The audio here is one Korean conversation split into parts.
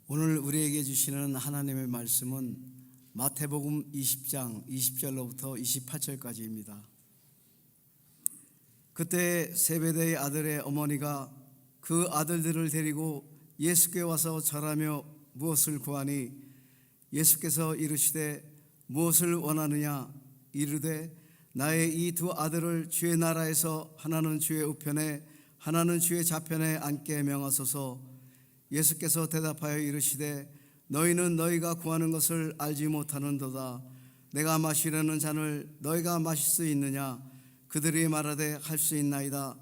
오늘 우리에게 주시는 하나님의 말씀은 마태복음 20장 20절로부터 28절까지입니다. 그때 세베대의 아들의 어머니가 그 아들들을 데리고 예수께 와서 절하며 무엇을 구하니 예수께서 이르시되 무엇을 원하느냐 이르되 나의 이 두 아들을 주의 나라에서 하나는 주의 우편에 하나는 주의 좌편에 앉게 명하소서. 예수께서 대답하여 이르시되 너희는 너희가 구하는 것을 알지 못하는도다. 내가 마시려는 잔을 너희가 마실 수 있느냐? 그들이 말하되 할 수 있나이다.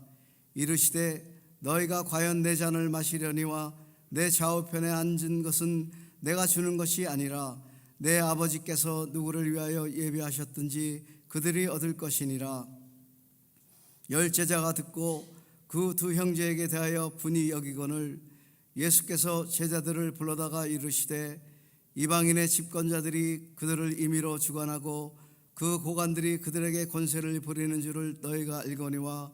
이르시되 너희가 과연 내 잔을 마시려니와 내 좌우편에 앉은 것은 내가 주는 것이 아니라 내 아버지께서 누구를 위하여 예비하셨든지 그들이 얻을 것이니라. 열 제자가 듣고 그 두 형제에게 대하여 분이 여기거늘 예수께서 제자들을 불러다가 이르시되 이방인의 집권자들이 그들을 임의로 주관하고 그 고관들이 그들에게 권세를 부리는 줄을 너희가 알거니와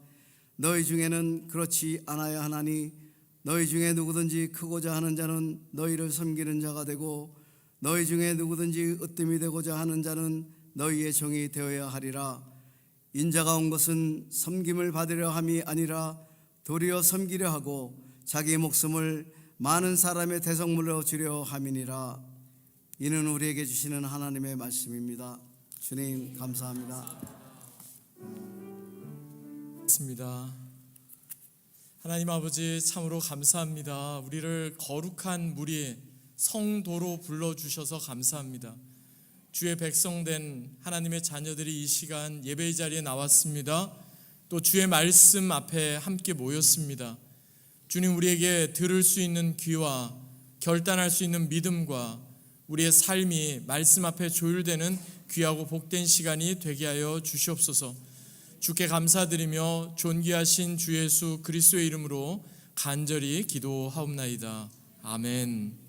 너희 중에는 그렇지 않아야 하나니 너희 중에 누구든지 크고자 하는 자는 너희를 섬기는 자가 되고 너희 중에 누구든지 으뜸이 되고자 하는 자는 너희의 종이 되어야 하리라. 인자가 온 것은 섬김을 받으려 함이 아니라 도리어 섬기려 하고 자기 목숨을 많은 사람의 대성물로 주려 함이니라. 이는 우리에게 주시는 하나님의 말씀입니다. 주님 감사합니다. 하나님 아버지 참으로 감사합니다. 우리를 거룩한 무리 성도로 불러주셔서 감사합니다. 주의 백성된 하나님의 자녀들이 이 시간 예배의 자리에 나왔습니다. 또 주의 말씀 앞에 함께 모였습니다. 주님, 우리에게 들을 수 있는 귀와 결단할 수 있는 믿음과 우리의 삶이 말씀 앞에 조율되는 귀하고 복된 시간이 되게 하여 주시옵소서. 주께 감사드리며 존귀하신 주 예수 그리스도의 이름으로 간절히 기도하옵나이다. 아멘.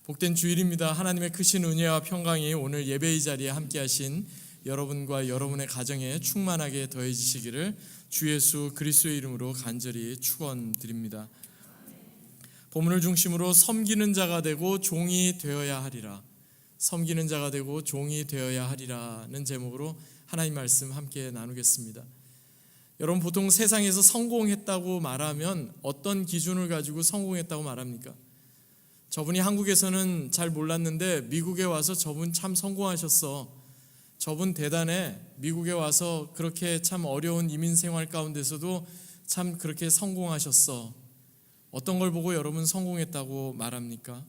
복된 주일입니다. 하나님의 크신 은혜와 평강이 오늘 예배의 자리에 함께하신 여러분과 여러분의 가정에 충만하게 더해지시기를 주 예수 그리스도의 이름으로 간절히 축원드립니다. 본문을 중심으로 섬기는 자가 되고 종이 되어야 하리라, 섬기는 자가 되고 종이 되어야 하리라는 제목으로 하나님 말씀 함께 나누겠습니다. 여러분, 보통 세상에서 성공했다고 말하면 어떤 기준을 가지고 성공했다고 말합니까? 저분이 한국에서는 잘 몰랐는데 미국에 와서 저분 참 성공하셨어, 저분 대단해, 미국에 와서 그렇게 참 어려운 이민 생활 가운데서도 참 그렇게 성공하셨어. 어떤 걸 보고 여러분 성공했다고 말합니까?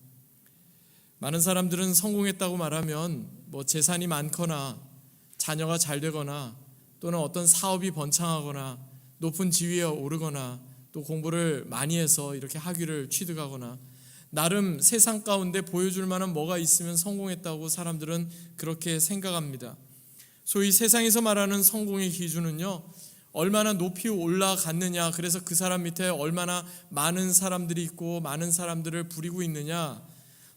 많은 사람들은 성공했다고 말하면 재산이 많거나 자녀가 잘 되거나 또는 어떤 사업이 번창하거나 높은 지위에 오르거나 또 공부를 많이 해서 이렇게 학위를 취득하거나 나름 세상 가운데 보여줄 만한 뭐가 있으면 성공했다고 사람들은 그렇게 생각합니다. 소위 세상에서 말하는 성공의 기준은요, 얼마나 높이 올라갔느냐, 그래서 그 사람 밑에 얼마나 많은 사람들이 있고 많은 사람들을 부리고 있느냐,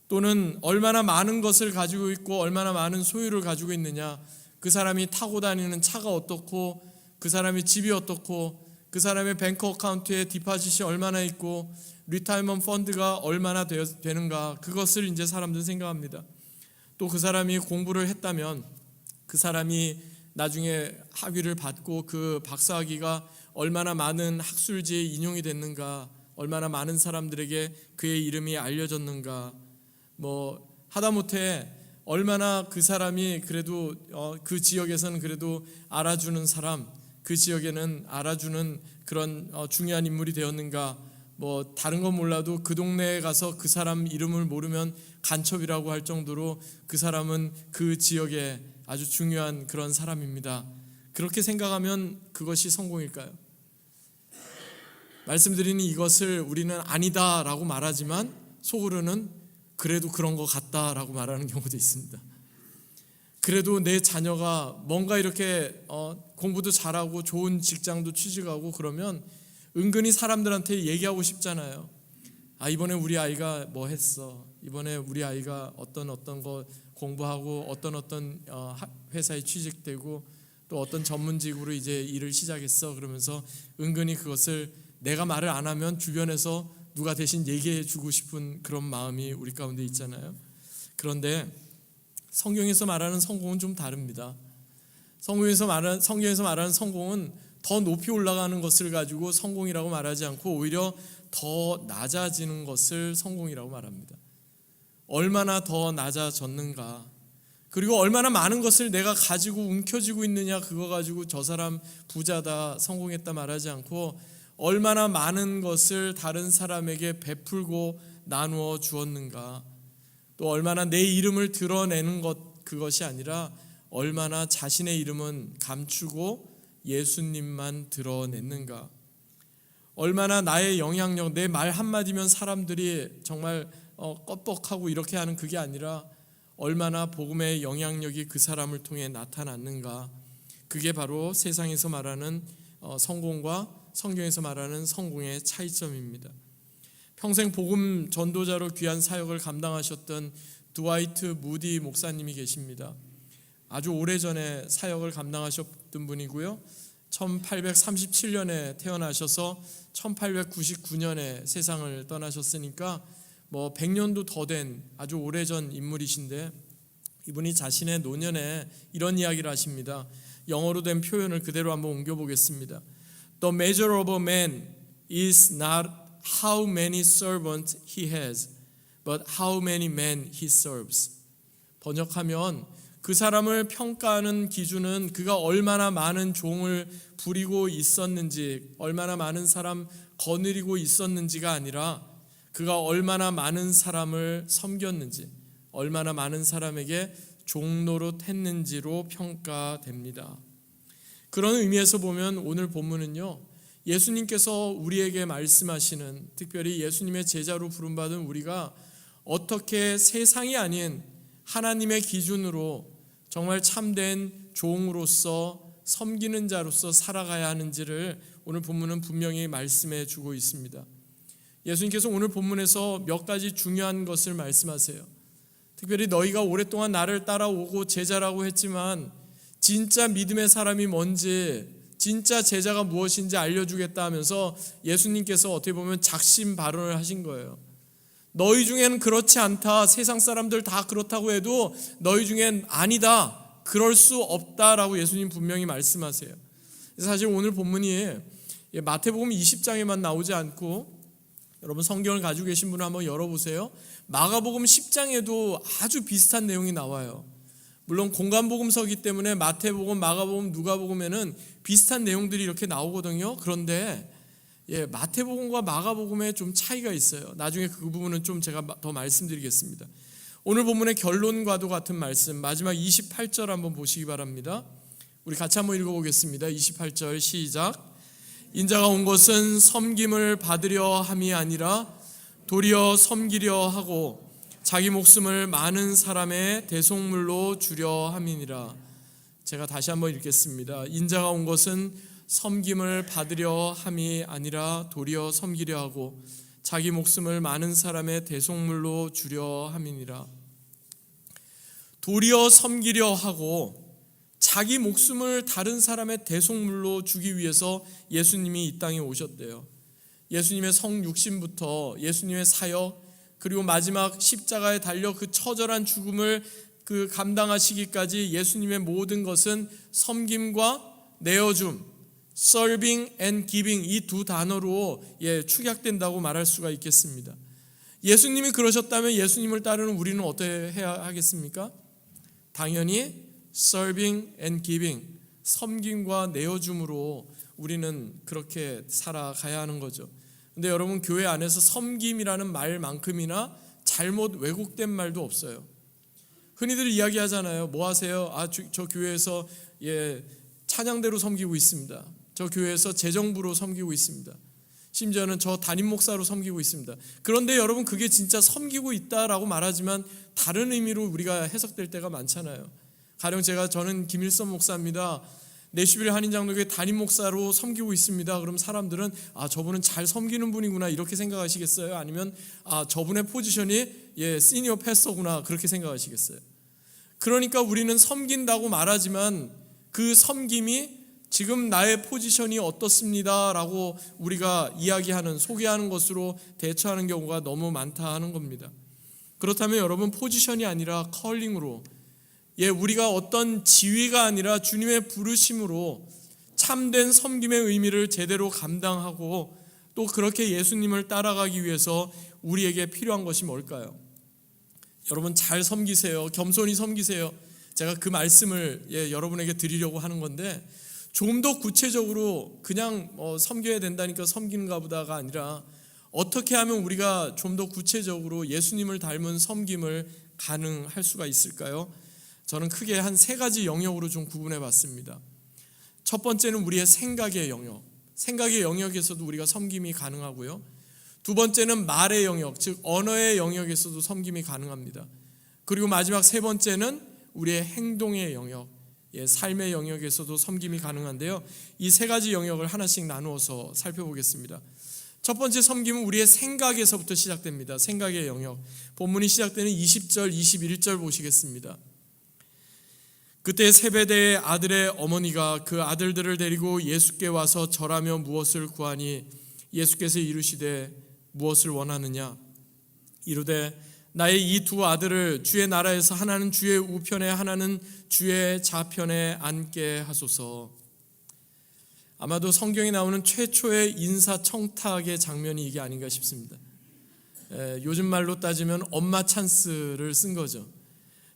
또는 얼마나 많은 것을 가지고 있고 얼마나 많은 소유를 가지고 있느냐, 그 사람이 타고 다니는 차가 어떻고 그 사람이 집이 어떻고 그 사람의 뱅크 어카운트에 디파짓이 얼마나 있고 리타이먼트 펀드가 얼마나 되는가, 그것을 이제 사람들은 생각합니다. 또 그 사람이 공부를 했다면 그 사람이 나중에 학위를 받고 그 박사학위가 얼마나 많은 학술지에 인용이 됐는가, 얼마나 많은 사람들에게 그의 이름이 알려졌는가, 하다못해 얼마나 그 사람이 그래도 그 지역에서는 그래도 알아주는 사람, 그 지역에는 알아주는 그런 중요한 인물이 되었는가, 다른 건 몰라도 그 동네에 가서 그 사람 이름을 모르면 간첩이라고 할 정도로 그 사람은 그 지역에 아주 중요한 그런 사람입니다. 그렇게 생각하면 그것이 성공일까요? 말씀드리는 이것을 우리는 아니다라고 말하지만 속으로는 그래도 그런 것 같다라고 말하는 경우도 있습니다. 그래도 내 자녀가 뭔가 이렇게 공부도 잘하고 좋은 직장도 취직하고 그러면 은근히 사람들한테 얘기하고 싶잖아요. 이번에 우리 아이가 뭐 했어, 이번에 우리 아이가 어떤 거 공부하고 어떤 회사에 취직되고 또 어떤 전문직으로 이제 일을 시작했어. 그러면서 은근히 그것을 내가 말을 안 하면 주변에서 누가 대신 얘기해 주고 싶은 그런 마음이 우리 가운데 있잖아요. 그런데 성경에서 말하는 성공은 좀 다릅니다. 성경에서 말하는 성공은 더 높이 올라가는 것을 가지고 성공이라고 말하지 않고 오히려 더 낮아지는 것을 성공이라고 말합니다. 얼마나 더 낮아졌는가, 그리고 얼마나 많은 것을 내가 가지고 움켜쥐고 있느냐, 그거 가지고 저 사람 부자다, 성공했다 말하지 않고 얼마나 많은 것을 다른 사람에게 베풀고 나누어 주었는가, 또 얼마나 내 이름을 드러내는 것, 그것이 아니라 얼마나 자신의 이름은 감추고 예수님만 드러냈는가, 얼마나 나의 영향력, 내 말 한마디면 사람들이 정말 껐벅하고 이렇게 하는 그게 아니라 얼마나 복음의 영향력이 그 사람을 통해 나타났는가, 그게 바로 세상에서 말하는 성공과 성경에서 말하는 성공의 차이점입니다. 평생 복음 전도자로 귀한 사역을 감당하셨던 드와이트 무디 목사님이 계십니다. 아주 오래전에 사역을 감당하셨던 분이고요. 1837년에 태어나셔서 1899년에 세상을 떠나셨으니까 100년도 더 된 아주 오래전 인물이신데, 이분이 자신의 노년에 이런 이야기를 하십니다. 영어로 된 표현을 그대로 한번 옮겨보겠습니다. The measure of a man is not how many servants he has, but how many men he serves. 번역하면 그 사람을 평가하는 기준은 그가 얼마나 많은 종을 부리고 있었는지, 얼마나 많은 사람 거느리고 있었는지가 아니라 그가 얼마나 많은 사람을 섬겼는지, 얼마나 많은 사람에게 종노릇 했는지로 평가됩니다. 그런 의미에서 보면 오늘 본문은요, 예수님께서 우리에게 말씀하시는, 특별히 예수님의 제자로 부름받은 우리가 어떻게 세상이 아닌 하나님의 기준으로 정말 참된 종으로서 섬기는 자로서 살아가야 하는지를 오늘 본문은 분명히 말씀해 주고 있습니다. 예수님께서 오늘 본문에서 몇 가지 중요한 것을 말씀하세요. 특별히 너희가 오랫동안 나를 따라오고 제자라고 했지만 진짜 믿음의 사람이 뭔지, 진짜 제자가 무엇인지 알려주겠다 하면서 예수님께서 어떻게 보면 작심 발언을 하신 거예요. 너희 중에는 그렇지 않다, 세상 사람들 다 그렇다고 해도 너희 중엔 아니다, 그럴 수 없다라고 예수님 분명히 말씀하세요. 사실 오늘 본문이 마태복음 20장에만 나오지 않고, 여러분 성경을 가지고 계신 분은 한번 열어보세요. 마가복음 10장에도 아주 비슷한 내용이 나와요. 물론 공간복음서이기 때문에 마태복음, 마가복음, 누가복음에는 비슷한 내용들이 이렇게 나오거든요. 그런데 마태복음과 마가복음에 좀 차이가 있어요. 나중에 그 부분은 좀 제가 더 말씀드리겠습니다. 오늘 본문의 결론과도 같은 말씀, 마지막 28절 한번 보시기 바랍니다. 우리 같이 한번 읽어보겠습니다. 28절 시작. 인자가 온 것은 섬김을 받으려 함이 아니라 도리어 섬기려 하고 자기 목숨을 많은 사람의 대속물로 주려 함이니라. 제가 다시 한번 읽겠습니다. 인자가 온 것은 섬김을 받으려 함이 아니라 도리어 섬기려 하고 자기 목숨을 많은 사람의 대속물로 주려 함이니라. 도리어 섬기려 하고 자기 목숨을 다른 사람의 대속물로 주기 위해서 예수님이 이 땅에 오셨대요. 예수님의 성육신부터 예수님의 사역, 그리고 마지막 십자가에 달려 그 처절한 죽음을 감당하시기까지 예수님의 모든 것은 섬김과 내어줌, serving and giving, 이 두 단어로 축약된다고 말할 수가 있겠습니다. 예수님이 그러셨다면 예수님을 따르는 우리는 어떻게 해야 하겠습니까? 당연히 serving and giving, 섬김과 내어줌으로 우리는 그렇게 살아가야 하는 거죠. 근데 여러분, 교회 안에서 섬김이라는 말만큼이나 잘못 왜곡된 말도 없어요. 흔히들 이야기하잖아요. 뭐 하세요? 저 교회에서 찬양대로 섬기고 있습니다. 저 교회에서 재정부로 섬기고 있습니다. 심지어는 저 담임 목사로 섬기고 있습니다. 그런데 여러분, 그게 진짜 섬기고 있다라고 말하지만 다른 의미로 우리가 해석될 때가 많잖아요. 가령 저는 김일선 목사입니다. 내슈빌 한인장로교회 담임 목사로 섬기고 있습니다. 그럼 사람들은 저분은 잘 섬기는 분이구나 이렇게 생각하시겠어요? 아니면 저분의 포지션이 시니어 패스터구나 그렇게 생각하시겠어요? 그러니까 우리는 섬긴다고 말하지만 그 섬김이 지금 나의 포지션이 어떻습니다 라고 우리가 이야기하는, 소개하는 것으로 대처하는 경우가 너무 많다 하는 겁니다. 그렇다면 여러분, 포지션이 아니라 컬링으로, 우리가 어떤 지위가 아니라 주님의 부르심으로 참된 섬김의 의미를 제대로 감당하고 또 그렇게 예수님을 따라가기 위해서 우리에게 필요한 것이 뭘까요? 여러분, 잘 섬기세요. 겸손히 섬기세요. 제가 그 말씀을 여러분에게 드리려고 하는 건데, 좀 더 구체적으로 그냥 섬겨야 된다니까 섬기는가 보다가 아니라 어떻게 하면 우리가 좀 더 구체적으로 예수님을 닮은 섬김을 가능할 수가 있을까요? 저는 크게 한 3가지 영역으로 좀 구분해 봤습니다. 첫 번째는 우리의 생각의 영역, 생각의 영역에서도 우리가 섬김이 가능하고요. 두 번째는 말의 영역, 즉 언어의 영역에서도 섬김이 가능합니다. 그리고 마지막 3번째는 우리의 행동의 영역, 삶의 영역에서도 섬김이 가능한데요. 이 3가지 영역을 하나씩 나누어서 살펴보겠습니다. 첫 번째 섬김은 우리의 생각에서부터 시작됩니다. 생각의 영역. 본문이 시작되는 20절, 21절 보시겠습니다. 그때 세베대의 아들의 어머니가 그 아들들을 데리고 예수께 와서 절하며 무엇을 구하니 예수께서 이르시되 무엇을 원하느냐? 이르되 나의 이 2 아들을 주의 나라에서 하나는 주의 우편에 하나는 주의 좌편에 앉게 하소서. 아마도 성경에 나오는 최초의 인사청탁의 장면이 이게 아닌가 싶습니다. 요즘 말로 따지면 엄마 찬스를 쓴 거죠.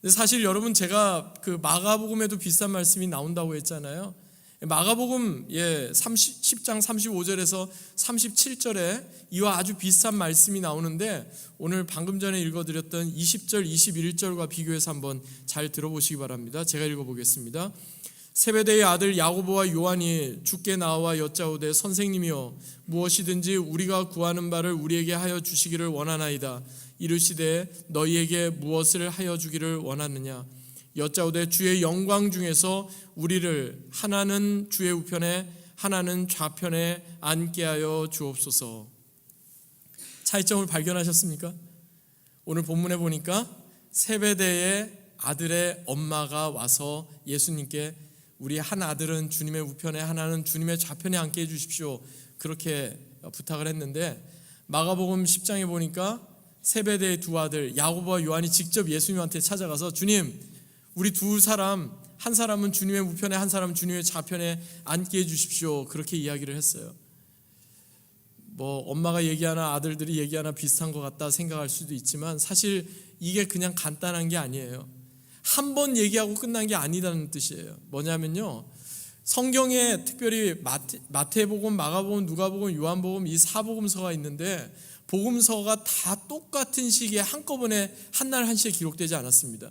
근데 사실 여러분, 제가 그 마가복음에도 비슷한 말씀이 나온다고 했잖아요. 마가복음 10장 35절에서 37절에 이와 아주 비슷한 말씀이 나오는데, 오늘 방금 전에 읽어드렸던 20절 21절과 비교해서 한번 잘 들어보시기 바랍니다. 제가 읽어보겠습니다. 세베대의 아들 야고보와 요한이 주께 나와 여짜오되 선생님이여 무엇이든지 우리가 구하는 바를 우리에게 하여 주시기를 원하나이다. 이르시되 너희에게 무엇을 하여 주기를 원하느냐? 여짜오되 주의 영광 중에서 우리를 하나는 주의 우편에 하나는 좌편에 앉게 하여 주옵소서. 차이점을 발견하셨습니까? 오늘 본문에 보니까 세베대의 아들의 엄마가 와서 예수님께 우리 한 아들은 주님의 우편에 하나는 주님의 좌편에 앉게 해주십시오, 그렇게 부탁을 했는데, 마가복음 10장에 보니까 세베대의 2 아들 야고보와 요한이 직접 예수님한테 찾아가서 주님, 우리 2 사람, 한 사람은 주님의 우편에 한 사람은 주님의 좌편에 앉게 해주십시오, 그렇게 이야기를 했어요. 엄마가 얘기하나 아들들이 얘기하나 비슷한 것 같다 생각할 수도 있지만, 사실 이게 그냥 간단한 게 아니에요. 한 번 얘기하고 끝난 게 아니라는 뜻이에요. 뭐냐면요, 성경에 특별히 마태복음, 마가복음, 누가복음, 요한복음 이 4복음서가 있는데, 복음서가 다 똑같은 시기에 한꺼번에 한 날 한시에 기록되지 않았습니다.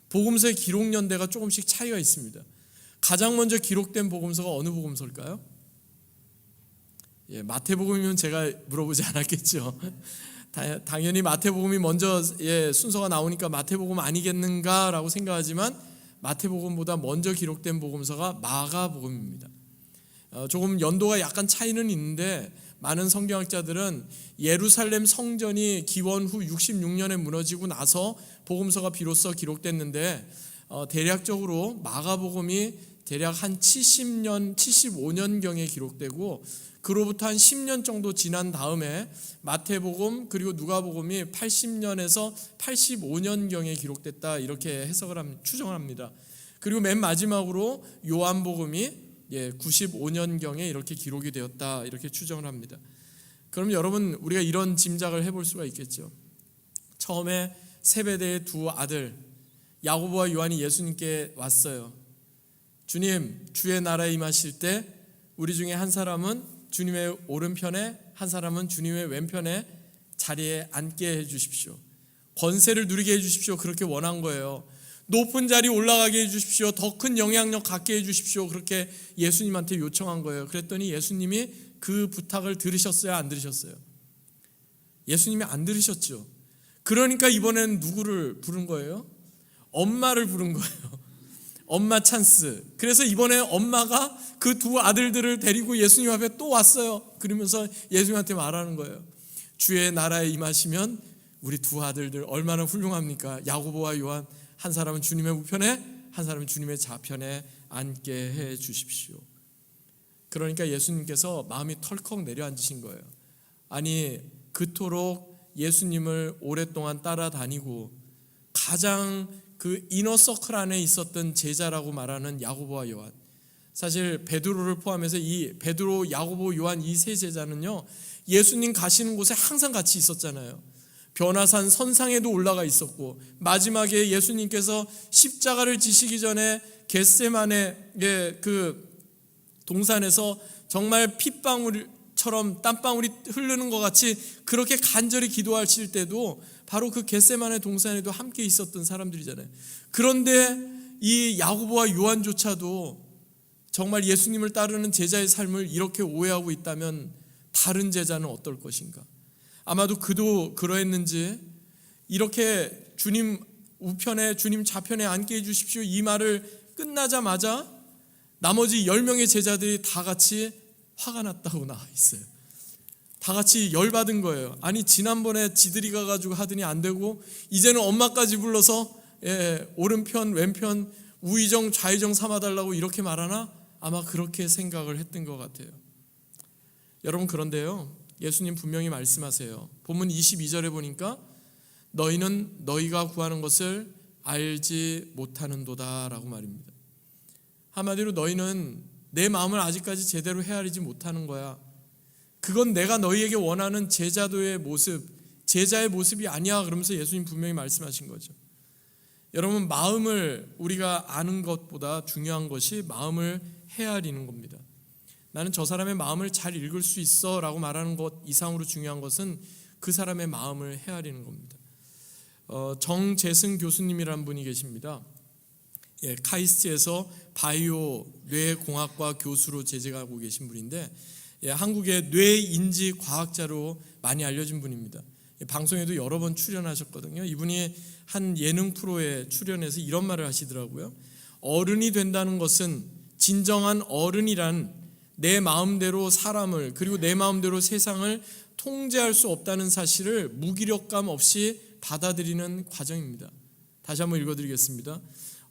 복음서의 기록 연대가 조금씩 차이가 있습니다. 가장 먼저 기록된 복음서가 어느 복음서일까요? 마태복음이면 제가 물어보지 않았겠죠. 당연히 마태복음이 먼저 순서가 나오니까 마태복음 아니겠는가라고 생각하지만, 마태복음보다 먼저 기록된 복음서가 마가복음입니다. 조금 연도가 약간 차이는 있는데, 많은 성경학자들은 예루살렘 성전이 기원 후 66년에 무너지고 나서 복음서가 비로소 기록됐는데, 대략적으로 마가복음이 대략 한 70년, 75년경에 기록되고, 그로부터 한 10년 정도 지난 다음에 마태복음 그리고 누가복음이 80년에서 85년경에 기록됐다, 이렇게 해석을 추정을 합니다. 그리고 맨 마지막으로 요한복음이 95년경에 이렇게 기록이 되었다, 이렇게 추정을 합니다. 그럼 여러분, 우리가 이런 짐작을 해볼 수가 있겠죠. 처음에 세베대의 2 아들 야고보와 요한이 예수님께 왔어요. 주님, 주의 나라에 임하실 때 우리 중에 한 사람은 주님의 오른편에 한 사람은 주님의 왼편에 자리에 앉게 해주십시오. 권세를 누리게 해주십시오, 그렇게 원한 거예요. 높은 자리 올라가게 해주십시오, 더 큰 영향력 갖게 해주십시오, 그렇게 예수님한테 요청한 거예요. 그랬더니 예수님이 그 부탁을 들으셨어요, 안 들으셨어요? 예수님이 안 들으셨죠. 그러니까 이번에는 누구를 부른 거예요? 엄마를 부른 거예요. 엄마 찬스. 그래서 이번에 엄마가 그 2 아들들을 데리고 예수님 앞에 또 왔어요. 그러면서 예수님한테 말하는 거예요. 주의 나라에 임하시면 우리 2 아들들 얼마나 훌륭합니까? 야고보와 요한, 한 사람은 주님의 우편에 한 사람은 주님의 좌편에 앉게 해 주십시오. 그러니까 예수님께서 마음이 털컥 내려앉으신 거예요. 아니, 그토록 예수님을 오랫동안 따라다니고 가장 그 이너서클 안에 있었던 제자라고 말하는 야고보와 요한, 사실 베드로를 포함해서 이 베드로, 야고보, 요한 이 세 제자는요, 예수님 가시는 곳에 항상 같이 있었잖아요. 변화산 선상에도 올라가 있었고, 마지막에 예수님께서 십자가를 지시기 전에 겟세마네의 그 동산에서 정말 핏방울처럼 땀방울이 흐르는 것 같이 그렇게 간절히 기도하실 때도 바로 그 겟세마네 동산에도 함께 있었던 사람들이잖아요. 그런데 이 야고보와 요한조차도 정말 예수님을 따르는 제자의 삶을 이렇게 오해하고 있다면 다른 제자는 어떨 것인가? 아마도 그도 그러했는지 이렇게 주님 우편에, 주님 좌편에 앉게 해주십시오, 이 말을 끝나자마자 나머지 10명의 제자들이 다 같이 화가 났다고 나와 있어요. 다 같이 열받은 거예요. 아니, 지난번에 지들이 가가지고 하더니 안 되고 이제는 엄마까지 불러서 오른편 왼편 우의정 좌의정 삼아달라고 이렇게 말하나? 아마 그렇게 생각을 했던 것 같아요. 여러분, 그런데요, 예수님 분명히 말씀하세요. 본문 22절에 보니까 너희는 너희가 구하는 것을 알지 못하는도다 라고 말입니다. 한마디로 너희는 내 마음을 아직까지 제대로 헤아리지 못하는 거야. 그건 내가 너희에게 원하는 제자도의 모습, 제자의 모습이 아니야. 그러면서 예수님 분명히 말씀하신 거죠. 여러분, 마음을 우리가 아는 것보다 중요한 것이 마음을 헤아리는 겁니다. 나는 저 사람의 마음을 잘 읽을 수 있어 라고 말하는 것 이상으로 중요한 것은 그 사람의 마음을 헤아리는 겁니다. 정재승 교수님이라는 분이 계십니다. 카이스트에서 바이오 뇌공학과 교수로 재직하고 계신 분인데, 한국의 뇌인지 과학자로 많이 알려진 분입니다. 방송에도 여러 번 출연하셨거든요. 이분이 한 예능 프로에 출연해서 이런 말을 하시더라고요. 어른이 된다는 것은, 진정한 어른이란 내 마음대로 사람을, 그리고 내 마음대로 세상을 통제할 수 없다는 사실을 무기력감 없이 받아들이는 과정입니다. 다시 한번 읽어드리겠습니다.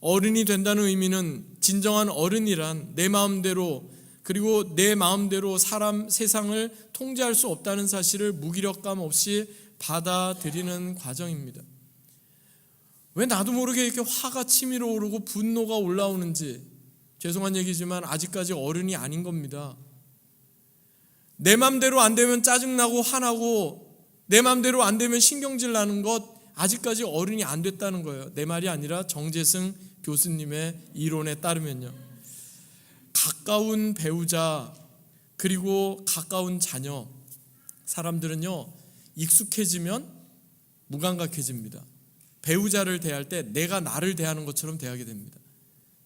어른이 된다는 의미는, 진정한 어른이란 내 마음대로, 그리고 내 마음대로 사람, 세상을 통제할 수 없다는 사실을 무기력감 없이 받아들이는 과정입니다. 왜 나도 모르게 이렇게 화가 치밀어 오르고 분노가 올라오는지, 죄송한 얘기지만 아직까지 어른이 아닌 겁니다. 내 맘대로 안 되면 짜증나고 화나고, 내 맘대로 안 되면 신경질 나는 것, 아직까지 어른이 안 됐다는 거예요. 내 말이 아니라 정재승 교수님의 이론에 따르면요, 가까운 배우자 그리고 가까운 자녀, 사람들은요 익숙해지면 무감각해집니다. 배우자를 대할 때 내가 나를 대하는 것처럼 대하게 됩니다.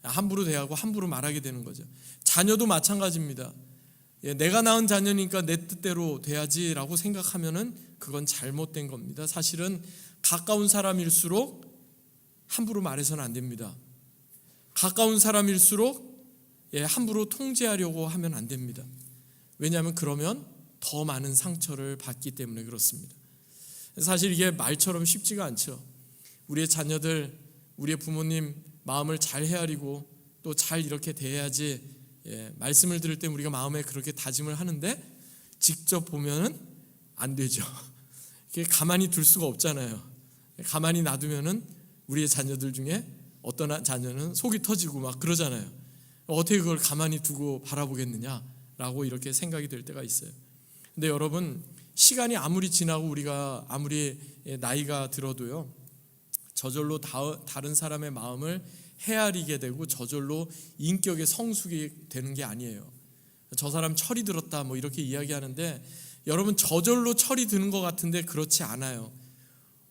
함부로 대하고 함부로 말하게 되는 거죠. 자녀도 마찬가지입니다. 내가 낳은 자녀니까 내 뜻대로 돼야지라고 생각하면은 그건 잘못된 겁니다. 사실은 가까운 사람일수록 함부로 말해서는 안 됩니다. 가까운 사람일수록 함부로 통제하려고 하면 안 됩니다. 왜냐하면 그러면 더 많은 상처를 받기 때문에 그렇습니다. 사실 이게 말처럼 쉽지가 않죠. 우리의 자녀들, 우리의 부모님 마음을 잘 헤아리고 또 잘 이렇게 대해야지, 말씀을 들을 때 우리가 마음에 그렇게 다짐을 하는데 직접 보면은 안 되죠. 이게 가만히 둘 수가 없잖아요. 가만히 놔두면은 우리의 자녀들 중에 어떤 자녀는 속이 터지고 막 그러잖아요. 어떻게 그걸 가만히 두고 바라보겠느냐라고 이렇게 생각이 될 때가 있어요. 근데 여러분, 시간이 아무리 지나고 우리가 아무리 나이가 들어도요, 저절로 다른 사람의 마음을 헤아리게 되고 저절로 인격의 성숙이 되는 게 아니에요. 저 사람 철이 들었다 뭐 이렇게 이야기하는데, 여러분, 저절로 철이 드는 것 같은데 그렇지 않아요.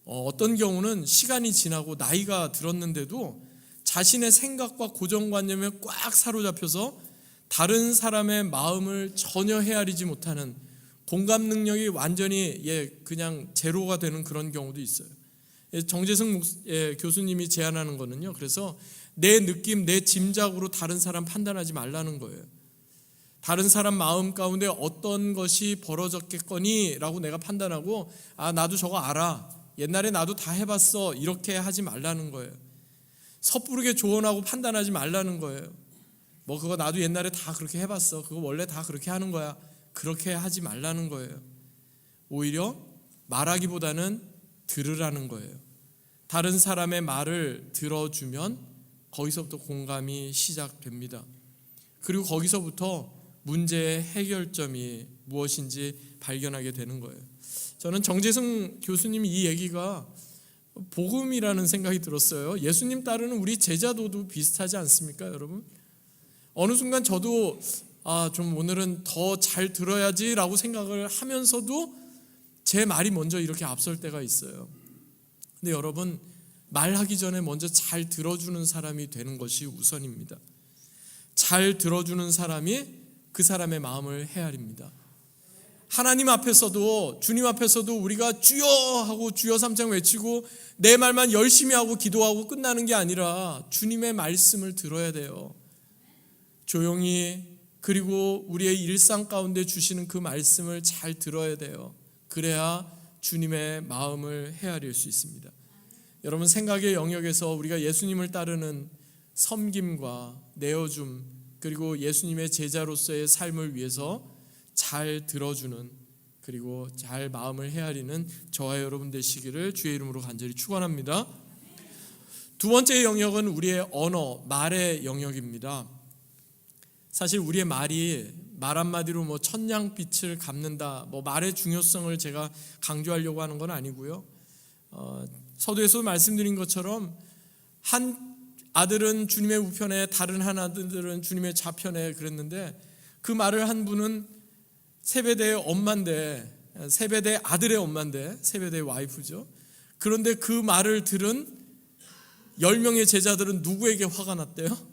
어떤 경우는 시간이 지나고 나이가 들었는데도 자신의 생각과 고정관념에 꽉 사로잡혀서 다른 사람의 마음을 전혀 헤아리지 못하는, 공감 능력이 완전히 그냥 제로가 되는 그런 경우도 있어요. 정재승 교수님이 제안하는 거는요, 그래서 내 느낌, 내 짐작으로 다른 사람 판단하지 말라는 거예요. 다른 사람 마음 가운데 어떤 것이 벌어졌겠거니 라고 내가 판단하고, 나도 저거 알아, 옛날에 나도 다 해봤어, 이렇게 하지 말라는 거예요. 섣부르게 조언하고 판단하지 말라는 거예요. 뭐 그거 나도 옛날에 다 그렇게 해봤어. 그거 원래 다 그렇게 하는 거야. 그렇게 하지 말라는 거예요. 오히려 말하기보다는 들으라는 거예요. 다른 사람의 말을 들어주면 거기서부터 공감이 시작됩니다. 그리고 거기서부터 문제의 해결점이 무엇인지 발견하게 되는 거예요. 저는 정재승 교수님 이 얘기가 복음이라는 생각이 들었어요. 예수님 따르는 우리 제자도도 비슷하지 않습니까, 여러분? 어느 순간 저도 좀 오늘은 더 잘 들어야지라고 생각을 하면서도 제 말이 먼저 이렇게 앞설 때가 있어요. 근데 여러분, 말하기 전에 먼저 잘 들어주는 사람이 되는 것이 우선입니다. 잘 들어주는 사람이 그 사람의 마음을 헤아립니다. 하나님 앞에서도, 주님 앞에서도 우리가 주여 하고 주여 삼창 외치고 내 말만 열심히 하고 기도하고 끝나는 게 아니라 주님의 말씀을 들어야 돼요. 조용히, 그리고 우리의 일상 가운데 주시는 그 말씀을 잘 들어야 돼요. 그래야 주님의 마음을 헤아릴 수 있습니다. 여러분, 생각의 영역에서 우리가 예수님을 따르는 섬김과 내어줌, 그리고 예수님의 제자로서의 삶을 위해서 잘 들어주는, 그리고 잘 마음을 헤아리는 저와 여러분 되시기를 주의 이름으로 간절히 축원합니다. 두 번째 영역은 우리의 언어, 말의 영역입니다. 사실 우리의 말이 말 한마디로 뭐 천냥빛을 갚는다, 뭐 말의 중요성을 제가 강조하려고 하는 건 아니고요. 서두에서 말씀드린 것처럼 한 아들은 주님의 우편에, 다른 한 아들은 주님의 좌편에 그랬는데, 그 말을 한 분은 세베대의 엄마인데, 세베대 아들의 엄마인데, 세베대의 와이프죠. 그런데 그 말을 들은 10명의 제자들은 누구에게 화가 났대요?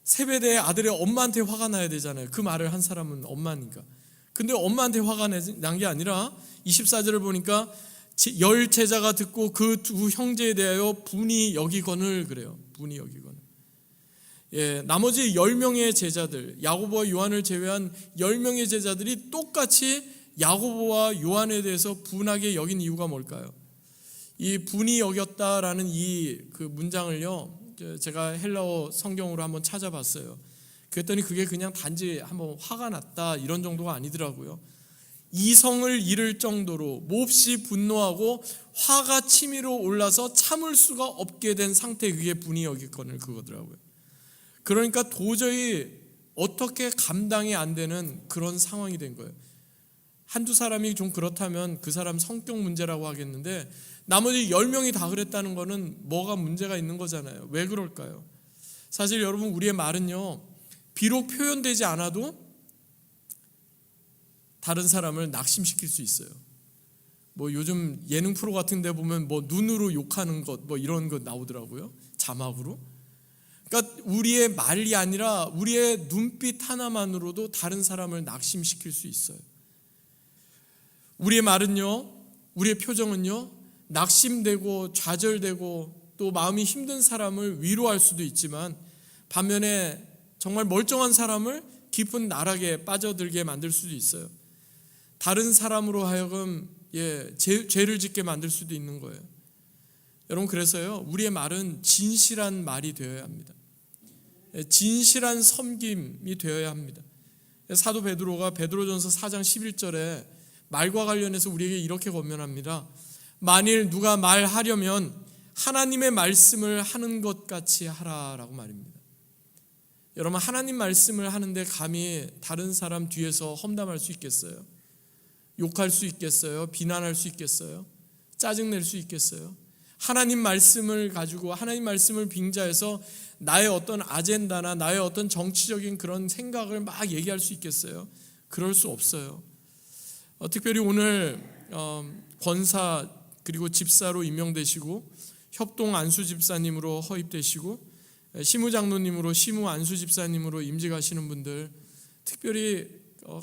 세베대의 아들의 엄마한테 화가 나야 되잖아요. 그 말을 한 사람은 엄마니까. 근데 엄마한테 화가 난 게 아니라 24절을 보니까 10 제자가 듣고 그 두 형제에 대하여 분이 여기거늘 그래요. 분이 여기거늘. 나머지 10명의 제자들, 야고보와 요한을 제외한 10명의 제자들이 똑같이 야고보와 요한에 대해서 분하게 여긴 이유가 뭘까요? 이 분이 여겼다라는 그 문장을요, 제가 헬라어 성경으로 한번 찾아봤어요. 그랬더니 그게 그냥 단지 한번 화가 났다 이런 정도가 아니더라고요. 이성을 잃을 정도로 몹시 분노하고 화가 치밀어 올라서 참을 수가 없게 된 상태, 그게 분이 여기거늘 그거더라고요. 그러니까 도저히 어떻게 감당이 안 되는 그런 상황이 된 거예요. 한두 사람이 좀 그렇다면 그 사람 성격 문제라고 하겠는데, 나머지 10명이 다 그랬다는 거는 뭐가 문제가 있는 거잖아요. 왜 그럴까요? 사실 여러분, 우리의 말은요, 비록 표현되지 않아도 다른 사람을 낙심시킬 수 있어요. 뭐 요즘 예능 프로 같은 데 보면 뭐 눈으로 욕하는 것, 뭐 이런 거 나오더라고요. 자막으로. 그러니까 우리의 말이 아니라 우리의 눈빛 하나만으로도 다른 사람을 낙심시킬 수 있어요. 우리의 말은요, 우리의 표정은요, 낙심되고 좌절되고 또 마음이 힘든 사람을 위로할 수도 있지만, 반면에 정말 멀쩡한 사람을 깊은 나락에 빠져들게 만들 수도 있어요. 다른 사람으로 하여금 죄를 짓게 만들 수도 있는 거예요. 여러분, 그래서요, 우리의 말은 진실한 말이 되어야 합니다. 진실한 섬김이 되어야 합니다. 사도 베드로가 베드로전서 4장 11절에 말과 관련해서 우리에게 이렇게 권면합니다. 만일 누가 말하려면 하나님의 말씀을 하는 것 같이 하라라고 말입니다. 여러분, 하나님 말씀을 하는데 감히 다른 사람 뒤에서 험담할 수 있겠어요? 욕할 수 있겠어요? 비난할 수 있겠어요? 짜증낼 수 있겠어요? 하나님 말씀을 가지고, 하나님 말씀을 빙자해서 나의 어떤 아젠다나 나의 어떤 정치적인 그런 생각을 막 얘기할 수 있겠어요? 그럴 수 없어요. 특별히 오늘 권사 그리고 집사로 임명되시고 협동 안수 집사님으로 허입되시고 시무 장로님으로 시무 안수 집사님으로 임직하시는 분들, 특별히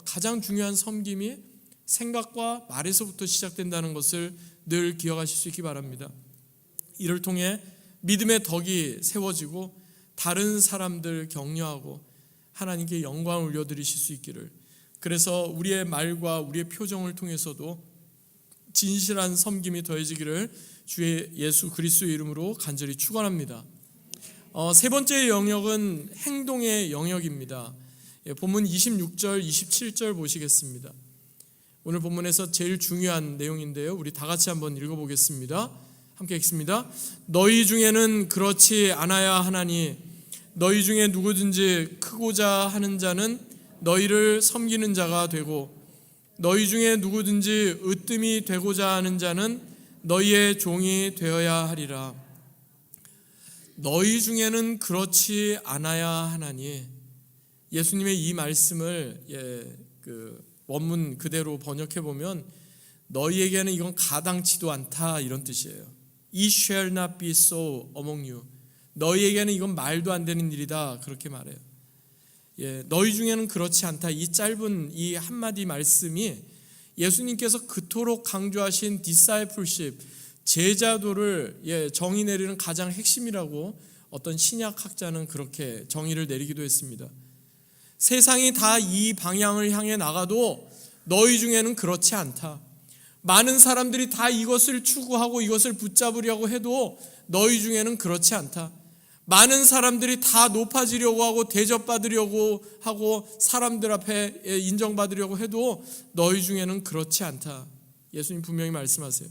가장 중요한 섬김이 생각과 말에서부터 시작된다는 것을 늘 기억하실 수 있기 바랍니다. 이를 통해 믿음의 덕이 세워지고 다른 사람들 격려하고 하나님께 영광을 올려드리실 수 있기를, 그래서 우리의 말과 우리의 표정을 통해서도 진실한 섬김이 더해지기를 주의 예수 그리스도의 이름으로 간절히 축원합니다. 세 번째 영역은 행동의 영역입니다. 본문 26절, 27절 보시겠습니다. 오늘 본문에서 제일 중요한 내용인데요. 우리 다 같이 한번 읽어보겠습니다. 함께 읽습니다. 너희 중에는 그렇지 않아야 하나니 너희 중에 누구든지 크고자 하는 자는 너희를 섬기는 자가 되고 너희 중에 누구든지 으뜸이 되고자 하는 자는 너희의 종이 되어야 하리라. 너희 중에는 그렇지 않아야 하나니, 예수님의 이 말씀을 원문 그대로 번역해 보면 너희에게는 이건 가당치도 않다 이런 뜻이에요. It shall not be so among you. 너희에게는 이건 말도 안 되는 일이다 그렇게 말해요. 너희 중에는 그렇지 않다. 이 짧은 이 한마디 말씀이 예수님께서 그토록 강조하신 discipleship, 제자도를 정의 내리는 가장 핵심이라고 어떤 신약학자는 그렇게 정의를 내리기도 했습니다. 세상이 다 이 방향을 향해 나가도 너희 중에는 그렇지 않다. 많은 사람들이 다 이것을 추구하고 이것을 붙잡으려고 해도 너희 중에는 그렇지 않다. 많은 사람들이 다 높아지려고 하고 대접받으려고 하고 사람들 앞에 인정받으려고 해도 너희 중에는 그렇지 않다. 예수님 분명히 말씀하세요.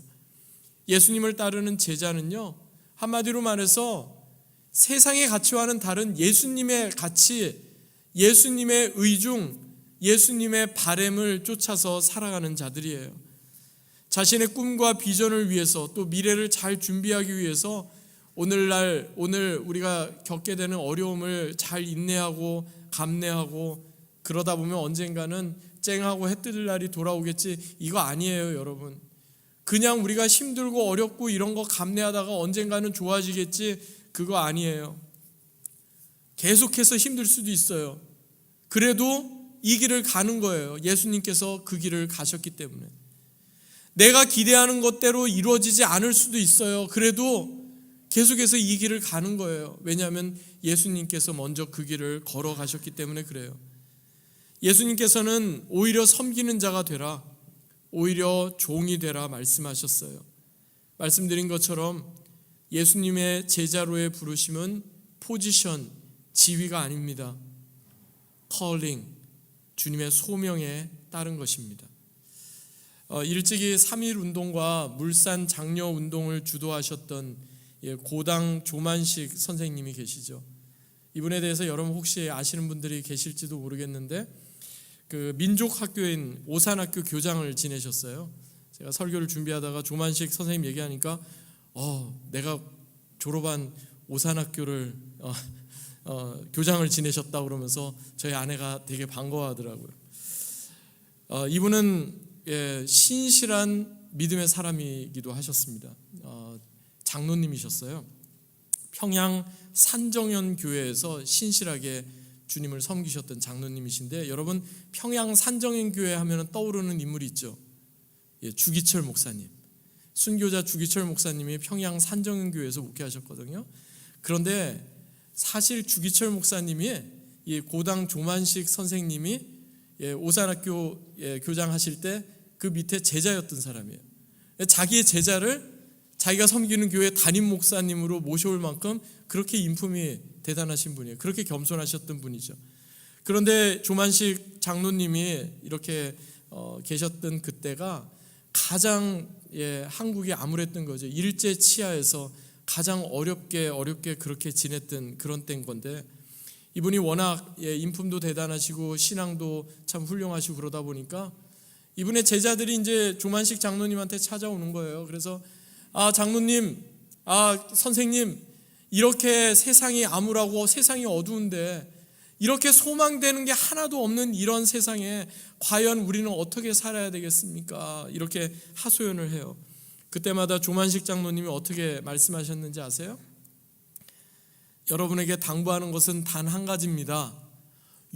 예수님을 따르는 제자는요, 한마디로 말해서 세상의 가치와는 다른 예수님의 가치, 예수님의 의중, 예수님의 바램을 쫓아서 살아가는 자들이에요. 자신의 꿈과 비전을 위해서, 또 미래를 잘 준비하기 위해서 오늘 우리가 겪게 되는 어려움을 잘 인내하고 감내하고 그러다 보면 언젠가는 쨍하고 해 뜰 날이 돌아오겠지, 이거 아니에요 여러분. 그냥 우리가 힘들고 어렵고 이런 거 감내하다가 언젠가는 좋아지겠지, 그거 아니에요. 계속해서 힘들 수도 있어요. 그래도 이 길을 가는 거예요. 예수님께서 그 길을 가셨기 때문에. 내가 기대하는 것대로 이루어지지 않을 수도 있어요. 그래도 계속해서 이 길을 가는 거예요. 왜냐하면 예수님께서 먼저 그 길을 걸어가셨기 때문에 그래요. 예수님께서는 오히려 섬기는 자가 되라, 오히려 종이 되라 말씀하셨어요. 말씀드린 것처럼 예수님의 제자로의 부르심은 포지션, 지위가 아닙니다. calling, 주님의 소명에 따른 것입니다. 일찍이 3.1 운동과 물산 장려 운동을 주도하셨던 고당 조만식 선생님이 계시죠. 이분에 대해서 여러분 혹시 아시는 분들이 계실지도 모르겠는데, 그 민족학교인 오산학교 교장을 지내셨어요. 제가 설교를 준비하다가 조만식 선생님 얘기하니까 내가 졸업한 오산학교를 교장을 지내셨다 그러면서 저희 아내가 되게 반가워하더라고요. 이분은 신실한 믿음의 사람이기도 하셨습니다. 장로님이셨어요. 평양 산정현 교회에서 신실하게 주님을 섬기셨던 장로님이신데, 여러분 평양 산정현 교회 하면 떠오르는 인물이 있죠. 주기철 목사님, 순교자 주기철 목사님이 평양 산정현 교회에서 목회하셨거든요. 그런데 사실 주기철 목사님이 이 고당 조만식 선생님이 오산학교 교장하실 때 그 밑에 제자였던 사람이에요. 자기의 제자를 자기가 섬기는 교회 담임 목사님으로 모셔올 만큼 그렇게 인품이 대단하신 분이에요. 그렇게 겸손하셨던 분이죠. 그런데 조만식 장로님이 이렇게 계셨던 그때가 가장 한국이 암울했던 거죠. 일제 치하에서 가장 어렵게 그렇게 지냈던 그런 때인 건데, 이분이 워낙 인품도 대단하시고 신앙도 참 훌륭하시고 그러다 보니까 이분의 제자들이 이제 조만식 장로님한테 찾아오는 거예요. 그래서 장로님, 선생님, 이렇게 세상이 암울하고 세상이 어두운데 이렇게 소망되는 게 하나도 없는 이런 세상에 과연 우리는 어떻게 살아야 되겠습니까? 이렇게 하소연을 해요. 그때마다 조만식 장로님이 어떻게 말씀하셨는지 아세요? 여러분에게 당부하는 것은 단 한 가지입니다.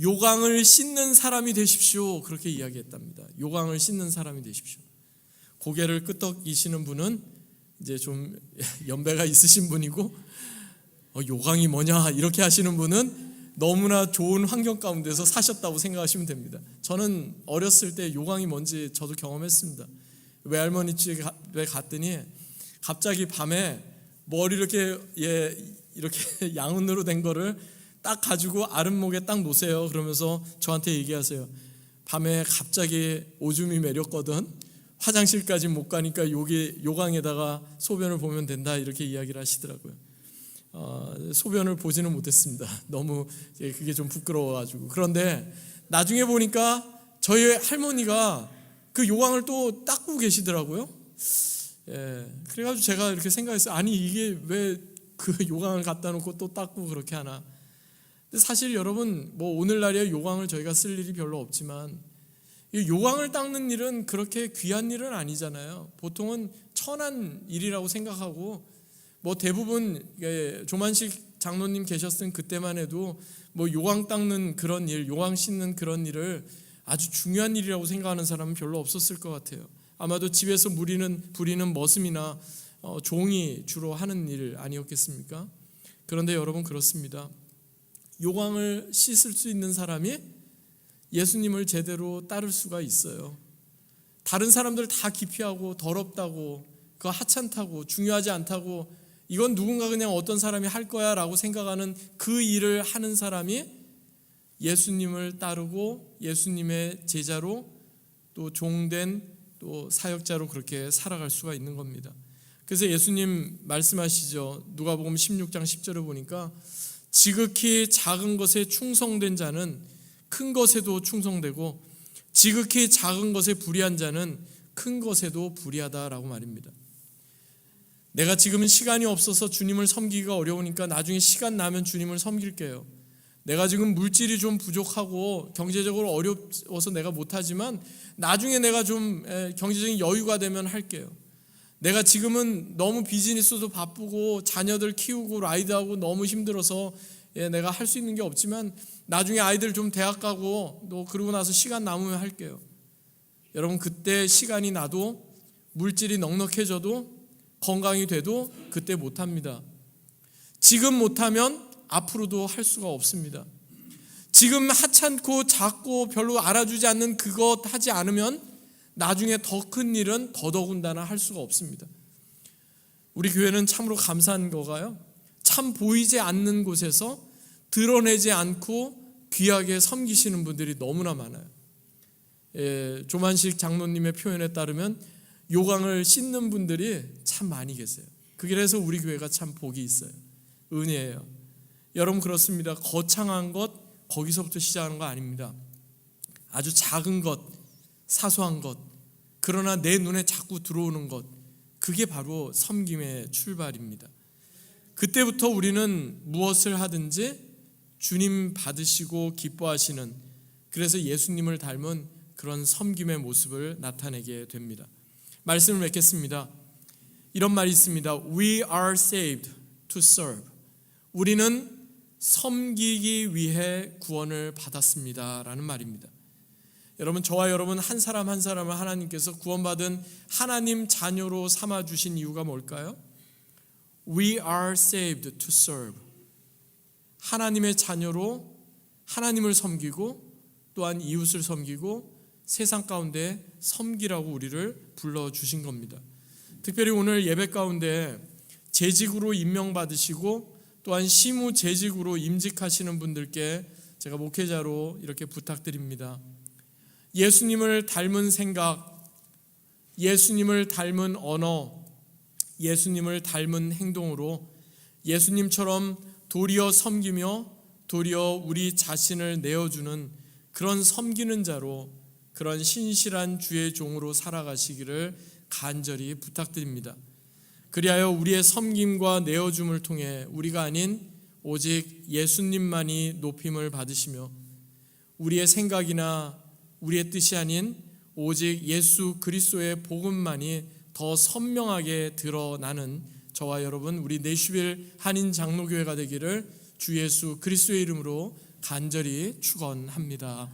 요강을 씻는 사람이 되십시오. 그렇게 이야기했답니다. 요강을 씻는 사람이 되십시오. 고개를 끄덕이시는 분은 이제 좀 연배가 있으신 분이고, 요강이 뭐냐 이렇게 하시는 분은 너무나 좋은 환경 가운데서 사셨다고 생각하시면 됩니다. 저는 어렸을 때 요강이 뭔지 저도 경험했습니다. 외할머니 집에 갔더니 갑자기 밤에 머리 이렇게 이렇게 양은으로 된 거를 딱 가지고 아랫목에 딱 놓으세요. 그러면서 저한테 얘기하세요. 밤에 갑자기 오줌이 매렸거든. 화장실까지 못 가니까 여기 요강에다가 소변을 보면 된다, 이렇게 이야기를 하시더라고요. 소변을 보지는 못했습니다. 너무 그게 좀 부끄러워가지고. 그런데 나중에 보니까 저희 할머니가 그 요강을 또 닦고 계시더라고요. 그래가지고 제가 이렇게 생각했어요. 아니, 이게 왜 그 요강을 갖다 놓고 또 닦고 그렇게 하나. 근데 사실 여러분, 뭐 오늘날에 요강을 저희가 쓸 일이 별로 없지만 이 요강을 닦는 일은 그렇게 귀한 일은 아니잖아요. 보통은 천한 일이라고 생각하고, 뭐 대부분 조만식 장로님 계셨던 그때만 해도 뭐 요강 닦는 그런 일, 요강 씻는 그런 일을 아주 중요한 일이라고 생각하는 사람은 별로 없었을 것 같아요. 아마도 집에서 부리는 머슴이나 종이 주로 하는 일 아니었겠습니까? 그런데 여러분, 그렇습니다. 요강을 씻을 수 있는 사람이 예수님을 제대로 따를 수가 있어요. 다른 사람들 다 기피하고 더럽다고, 그거 하찮다고, 중요하지 않다고, 이건 누군가 그냥 어떤 사람이 할 거야 라고 생각하는 그 일을 하는 사람이 예수님을 따르고 예수님의 제자로 또 종된 또 사역자로 그렇게 살아갈 수가 있는 겁니다. 그래서 예수님 말씀하시죠. 누가복음 16장 10절을 보니까 지극히 작은 것에 충성된 자는 큰 것에도 충성되고 지극히 작은 것에 불의한 자는 큰 것에도 불의하다라고 말입니다. 내가 지금은 시간이 없어서 주님을 섬기기가 어려우니까 나중에 시간 나면 주님을 섬길게요. 내가 지금 물질이 좀 부족하고 경제적으로 어려워서 내가 못하지만 나중에 내가 좀 경제적인 여유가 되면 할게요. 내가 지금은 너무 비즈니스도 바쁘고 자녀들 키우고 라이드하고 너무 힘들어서 내가 할 수 있는 게 없지만 나중에 아이들 좀 대학 가고 또 그러고 나서 시간 남으면 할게요. 여러분, 그때 시간이 나도 물질이 넉넉해져도 건강이 돼도 그때 못합니다. 지금 못하면 앞으로도 할 수가 없습니다. 지금 하찮고 작고 별로 알아주지 않는 그것 하지 않으면 나중에 더 큰 일은 더더군다나 할 수가 없습니다. 우리 교회는 참으로 감사한 거가요, 참 보이지 않는 곳에서 드러내지 않고 귀하게 섬기시는 분들이 너무나 많아요. 조만식 장로님의 표현에 따르면 요강을 씻는 분들이 참 많이 계세요. 그래서 우리 교회가 참 복이 있어요. 은혜예요. 여러분, 그렇습니다. 거창한 것, 거기서부터 시작하는 거 아닙니다. 아주 작은 것, 사소한 것, 그러나 내 눈에 자꾸 들어오는 것, 그게 바로 섬김의 출발입니다. 그때부터 우리는 무엇을 하든지 주님 받으시고 기뻐하시는, 그래서 예수님을 닮은 그런 섬김의 모습을 나타내게 됩니다. 말씀을 맺겠습니다. 이런 말이 있습니다. We are saved to serve. 우리는 섬기기 위해 구원을 받았습니다 라는 말입니다. 여러분, 저와 여러분 한 사람 한 사람을 하나님께서 구원받은 하나님 자녀로 삼아주신 이유가 뭘까요? We are saved to serve. 하나님의 자녀로 하나님을 섬기고 또한 이웃을 섬기고 세상 가운데 섬기라고 우리를 불러주신 겁니다. 특별히 오늘 예배 가운데 재직으로 임명받으시고 또한 시무 재직으로 임직하시는 분들께 제가 목회자로 이렇게 부탁드립니다. 예수님을 닮은 생각, 예수님을 닮은 언어, 예수님을 닮은 행동으로 예수님처럼 도리어 섬기며 도리어 우리 자신을 내어주는 그런 섬기는 자로, 그런 신실한 주의 종으로 살아가시기를 간절히 부탁드립니다. 그리하여 우리의 섬김과 내어줌을 통해 우리가 아닌 오직 예수님만이 높임을 받으시며 우리의 생각이나 우리의 뜻이 아닌 오직 예수 그리스도의 복음만이 더 선명하게 드러나는 저와 여러분, 우리 내슈빌 한인 장로교회가 되기를 주 예수 그리스도의 이름으로 간절히 축원합니다.